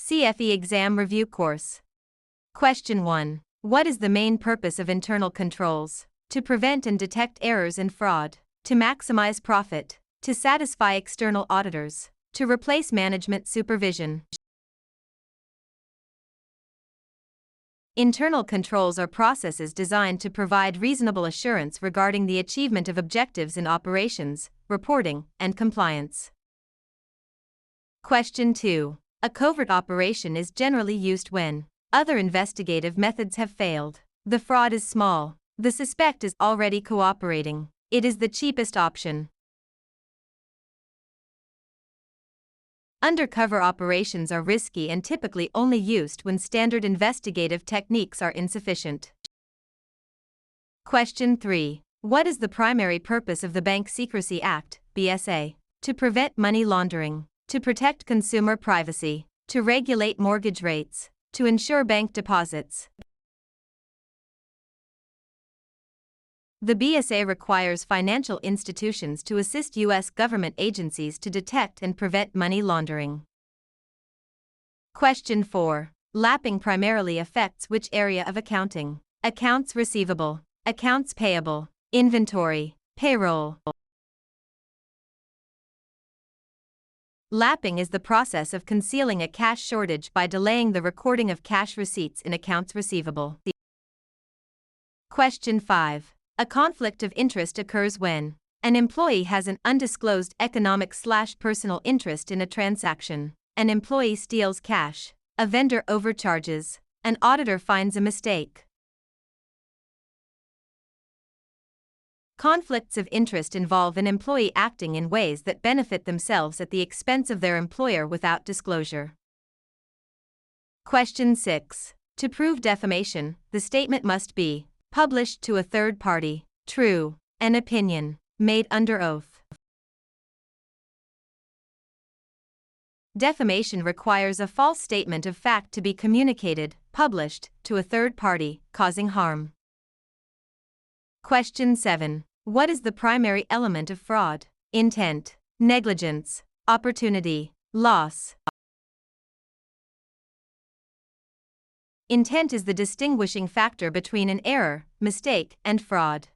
CFE Exam Review Course. Question 1. What is the main purpose of internal controls? To prevent and detect errors and fraud, to maximize profit, to satisfy external auditors, to replace management supervision. Internal controls are processes designed to provide reasonable assurance regarding the achievement of objectives in operations, reporting, and compliance. Question 2. A covert operation is generally used when other investigative methods have failed, the fraud is small, the suspect is already cooperating, it is the cheapest option. Undercover operations are risky and typically only used when standard investigative techniques are insufficient. Question 3. What is the primary purpose of the Bank Secrecy Act, BSA? To prevent money laundering, to protect consumer privacy, to regulate mortgage rates, to ensure bank deposits. The BSA requires financial institutions to assist U.S. government agencies to detect and prevent money laundering. Question 4. Lapping primarily affects which area of accounting? Accounts receivable, accounts payable, inventory, payroll. Lapping is the process of concealing a cash shortage by delaying the recording of cash receipts in accounts receivable. Question 5. A conflict of interest occurs when an employee has an undisclosed economic/personal interest in a transaction, an employee steals cash, a vendor overcharges, an auditor finds a mistake. Conflicts of interest involve an employee acting in ways that benefit themselves at the expense of their employer without disclosure. Question 6. To prove defamation, the statement must be published to a third party, true, an opinion, made under oath. Defamation requires a false statement of fact to be communicated, published, to a third party, causing harm. Question 7. What is the primary element of fraud? Intent, negligence, opportunity, loss. Intent is the distinguishing factor between an error, mistake, and fraud.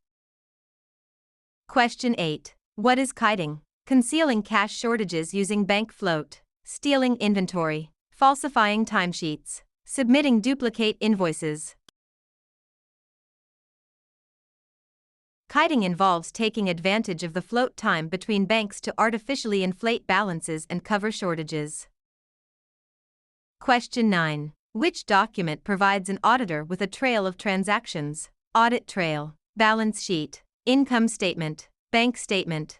Question 8. What is kiting? Concealing cash shortages using bank float, stealing inventory, falsifying timesheets, submitting duplicate invoices. Kiting involves taking advantage of the float time between banks to artificially inflate balances and cover shortages. Question 9. Which document provides an auditor with a trail of transactions? Audit trail, balance sheet, income statement, bank statement.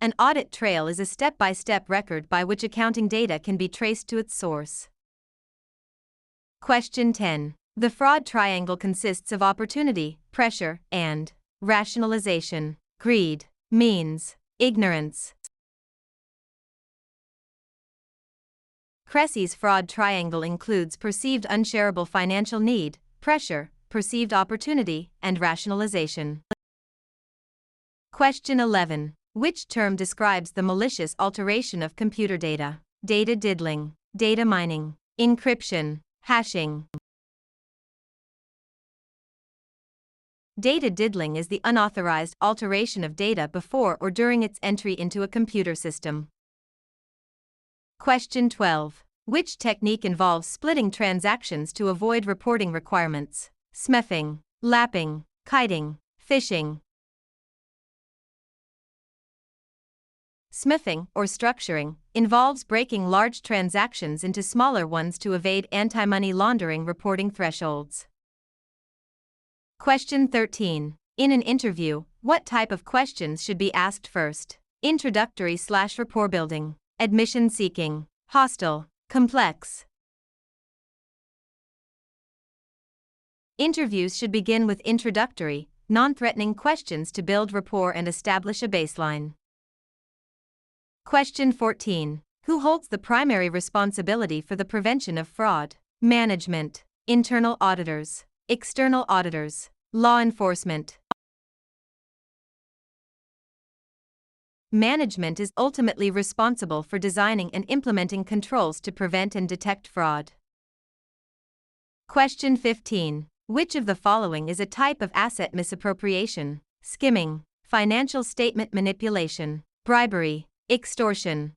An audit trail is a step-by-step record by which accounting data can be traced to its source. Question 10. The fraud triangle consists of opportunity, pressure, and rationalization, greed, means, ignorance. Cressy's fraud triangle includes perceived unshareable financial need, pressure, perceived opportunity, and rationalization. Question 11. Which term describes the malicious alteration of computer data? Data diddling, data mining, encryption, hashing. Data diddling is the unauthorized alteration of data before or during its entry into a computer system. Question 12. Which technique involves splitting transactions to avoid reporting requirements? Smeffing, lapping, kiting, phishing. Smeffing, or structuring, involves breaking large transactions into smaller ones to evade anti-money laundering reporting thresholds. Question 13. In an interview, what type of questions should be asked first? Introductory/rapport building, admission seeking, hostile, complex. Interviews should begin with introductory, non-threatening questions to build rapport and establish a baseline. Question 14. Who holds the primary responsibility for the prevention of fraud? Management, internal auditors, external auditors, law enforcement. Management is ultimately responsible for designing and implementing controls to prevent and detect fraud. Question 15. Which of the following is a type of asset misappropriation? Skimming, financial statement manipulation, bribery, extortion.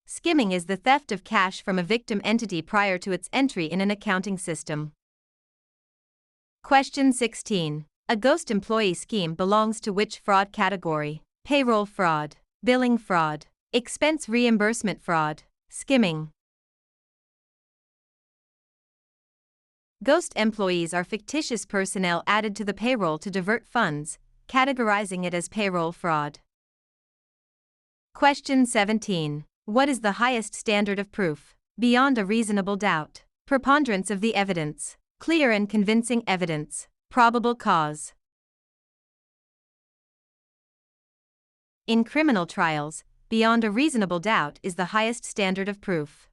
Skimming is the theft of cash from a victim entity prior to its entry in an accounting system. Question 16. A ghost employee scheme belongs to which fraud category? Payroll fraud, billing fraud, expense reimbursement fraud, skimming. Ghost employees are fictitious personnel added to the payroll to divert funds, categorizing it as payroll fraud. Question 17. What is the highest standard of proof? Beyond a reasonable doubt. Preponderance of the evidence. Clear and convincing evidence. Probable cause. In criminal trials, beyond a reasonable doubt is the highest standard of proof.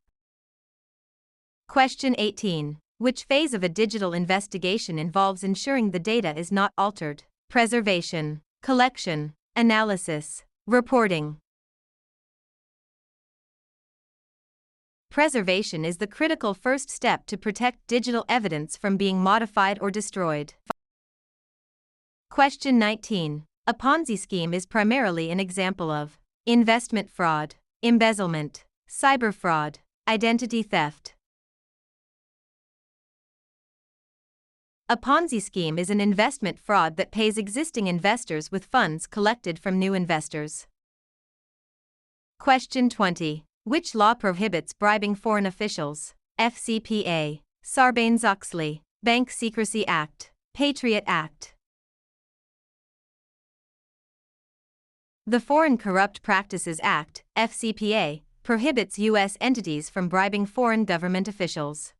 Question 18. Which phase of a digital investigation involves ensuring the data is not altered? Preservation, collection, analysis, reporting. Preservation is the critical first step to protect digital evidence from being modified or destroyed. Question 19. A Ponzi scheme is primarily an example of investment fraud, embezzlement, cyber fraud, identity theft. A Ponzi scheme is an investment fraud that pays existing investors with funds collected from new investors. Question 20. Which law prohibits bribing foreign officials? FCPA, Sarbanes-Oxley, Bank Secrecy Act, Patriot Act. The Foreign Corrupt Practices Act, FCPA, prohibits U.S. entities from bribing foreign government officials.